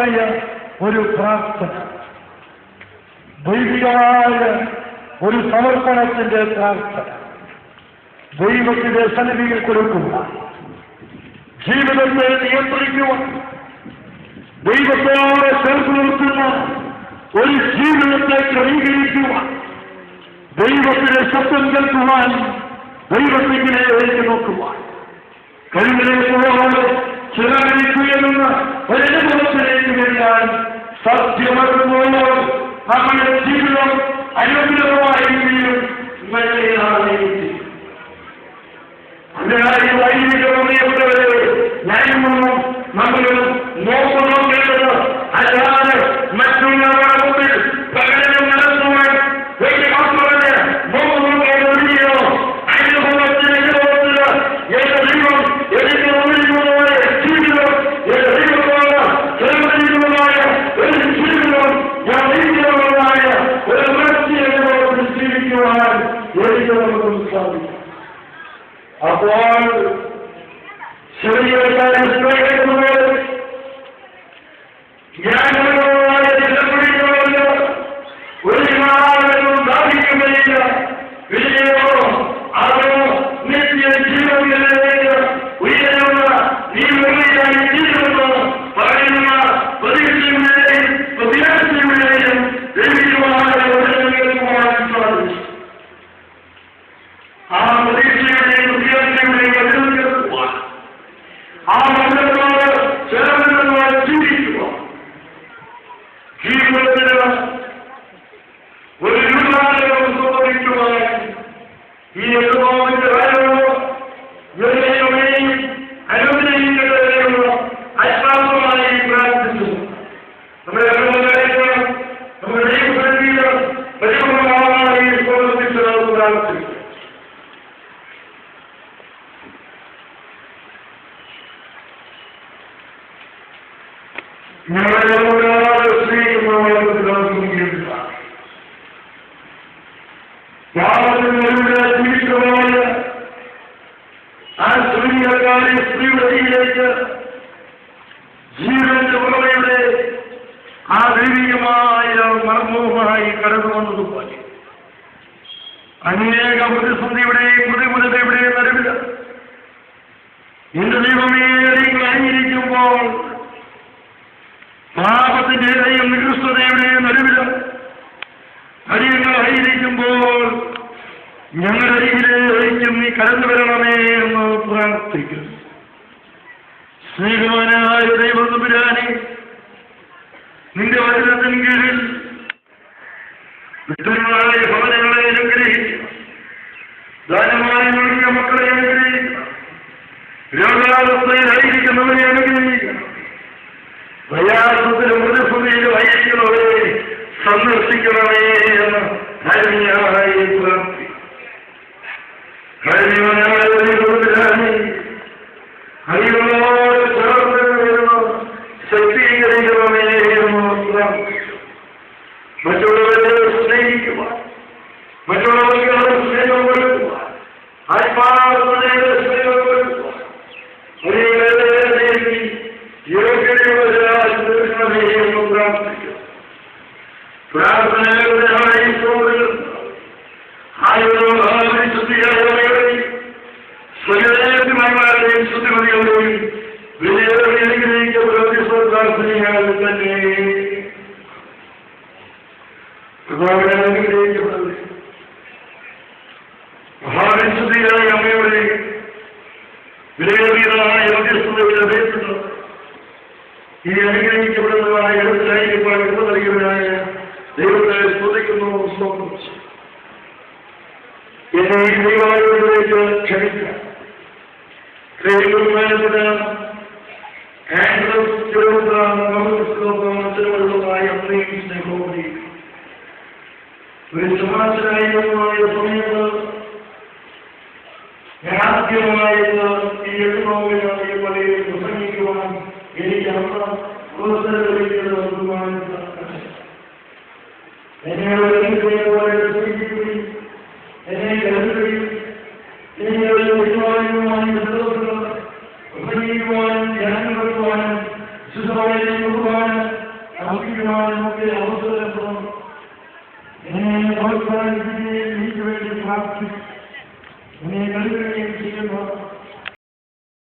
ദൈവികമായ ഒരു പ്രാർത്ഥന, ദൈവികമായ ഒരു സമർപ്പണത്തിന്റെ പ്രാർത്ഥന ദൈവത്തിന്റെ സന്നിധിയിൽ കൊടുക്കുക. ജീവിതത്തെ നിയന്ത്രിക്കുവാൻ ദൈവത്തോടെ ചേർത്ത് നിർത്തുന്ന ഒരു ജീവിതത്തെ ക്രമീകരിക്കുവാൻ, ദൈവത്തിന്റെ ശബ്ദം കേൾക്കുവാൻ, ദൈവത്തിലേക്ക് നോക്കുവാൻ, കഴിവിലേക്ക് പോകാതെ ചിലവഴിക്കുകയെന്ന ഒരനുഭവത്തിലേക്ക് വരികയാൽ സത്യമറിഞ്ഞപ്പോൾ നമ്മുടെ ജീവിതം അനുഗ്രഹമായിരിക്കും. അതിനായി വൈദികരെ ഞാനും നമ്മളും നോക്കേണ്ടത് അല്ലാതെ മറ്റുള്ളവരുടെ മുമ്പിൽ പ്രകടനം നടത്തുവാൻ വേണ്ടി മാത്രമല്ല നോക്കേണ്ടോ അനുഭവത്തിന് എന്റെ ദൈവം എനിക്ക് ഒന്നിരിക്കുന്നതായ ജീവിതം, എന്റെ ദൈവമായ കേരളീയമായ ഒരു ജീവിതം, ഞാൻ ദൈവമായ ഒരു മനുഷ്യനുഭവത്തിൽ ജീവിക്കുവാൻ എനിക്ക് നമുക്ക് സാധിക്കും. അപ്പോൾ ചെറിയ ജ്ഞാനപരമായ നിലവിളികളല്ല, ഒരു കാലവും സാധിക്കുകയില്ല. വിജയമോ അതോ നിത്യ ജീവിതത്തിലേക്ക് ഉയരുന്ന നീ മുറിയായി തീരുമെന്ന് പറയുന്ന പ്രതീക്ഷയുടെയും പ്രത്യാശയുടെയും ദൈവികമായ വചനങ്ങൾക്കുവാൻ സാധിച്ചു. ആ പ്രതീക്ഷയുടെയും പ്രത്യാശയുടെയും വചനങ്ങൾക്കുവാൻ, ആ വചനത്തോട് ചേർന്നതുമായി ജീവിക്കുക. ജീവിതത്തിന് ഒരു രൂപാന്തരം സംഭവിക്കുവാൻ ഈ യഹോവയുടെ വരവോ വിലയുടെയും അനുഗ്രഹിക്കുന്നതിനുള്ള അശ്വാസമായി പ്രാർത്ഥിച്ചു. നമ്മുടെ നമ്മുടെ ദൈവസന്നിധിയിൽ പരിപൂർണമായി സമർപ്പിച്ച് പ്രാർത്ഥിച്ചു. ജീവിതമായ ആ സ്ത്രീകാരി സ്ത്രീവതിയിലേക്ക് ജീവന്റെ ഉറവയുടെ ആ ദൈവികമായ മർമ്മവുമായി കടന്നു വന്നതുപോലെ അനേക പ്രതിസന്ധിയുടെയും പ്രതികൂലതയുടെയും നടുവിൽ എന്റെ ദൈവമേ അണിയിരിക്കുമ്പോൾ പാപത്തിന്റെയും നികൃഷ്ടതയുടെയും നടുവിൽ അരികളായിരിക്കുമ്പോൾ ഞങ്ങളുടെ അരികിലേക്കും നീ കടന്നു വരണമേ എന്ന് പ്രാർത്ഥിക്കുന്നു. സ്നേഹവാനായ ദൈവം തമ്പുരാനെ, നിന്റെ വചനത്തിന് കീഴിൽ വിട്ടുകളായ ഭവനങ്ങളെ അനുഗ്രഹിക്കുക, ദാനമായി നൽകിയ മക്കളെ അനുഗ്രഹിക്കുക, രോഗാവസ്ഥയിലായിരിക്കുന്നവരെ അനുഗ്രഹിക്കുക, പ്രയാസത്തിലും പ്രതിസന്ധിയിലും ആയിരിക്കുന്നവരെ സന്ദർശിക്കണമേ എന്ന് ധന്യമായി പ്രാർത്ഥിക്കും. അറിവുകളോട് ചേർന്ന് ശക്തീകരിക്കണമേ എന്ന് പ്രാർത്ഥിക്കും. മറ്റുള്ളവരെ സ്നേഹിക്കുവാൻ, മറ്റുള്ളവർക്ക് സ്നേഹം കൊടുക്കുവാൻ, ആത്മാർത്ഥതയുടെ സ്നേഹം കൊടുക്കുവാൻ, യോഗ്യതയുള്ളവരായി തീർക്കണമേ എന്ന് പ്രാർത്ഥിക്കും. പ്രാർത്ഥനകളുടെ ആയുസോടുകൾ സ്വയമാരുടെയും ശുദ്ധിമതികളുടെയും വിജയോടെ അനുഗ്രഹിക്കപ്പെടുന്ന പ്രാർത്ഥനയാൽ തന്നെ അനുഗ്രഹിക്കപ്പെടുന്നത്. മഹാവിശുദ്ധിയായ അമ്മയുടെ വിലയേറിയതായ മധ്യസ്ഥതയുടെ അപേക്ഷ ഈ അനുഗ്രഹിക്കപ്പെടുന്നതായ ഇടത്തിലായിരിക്കാൻ ഇട നൽകിയവനായ ദൈവത്തെ സ്തുതിക്കുന്നു. എന്നെ ദൈവാലയത്തിലേക്ക് ക്ഷണിക്കാം. അമ്മയും സ്നേഹവും ഒരു സമാജനായ സമയത്ത് ഞാൻ ആദ്യമായിട്ട് ഈ എഴുന്നോവിനായ പള്ളിയിൽ പ്രസംഗിക്കുവാൻ എനിക്ക് അമ്മ അവസരം ലഭിക്കുന്നത് എന്നെ എന്നെ കരുതുകയും പ്രസംഗിക്കുവാനും ധ്യാനം നടത്തുവാനും ശുദ്ധമായി പഠിക്കുവാൻ നമുക്ക് അവസരം എന്നെ പ്രോത്സാഹിപ്പിക്കുകയും എനിക്ക് വേണ്ടി പ്രാർത്ഥിക്കും എന്നെ കരുതുകയും ചെയ്യുന്ന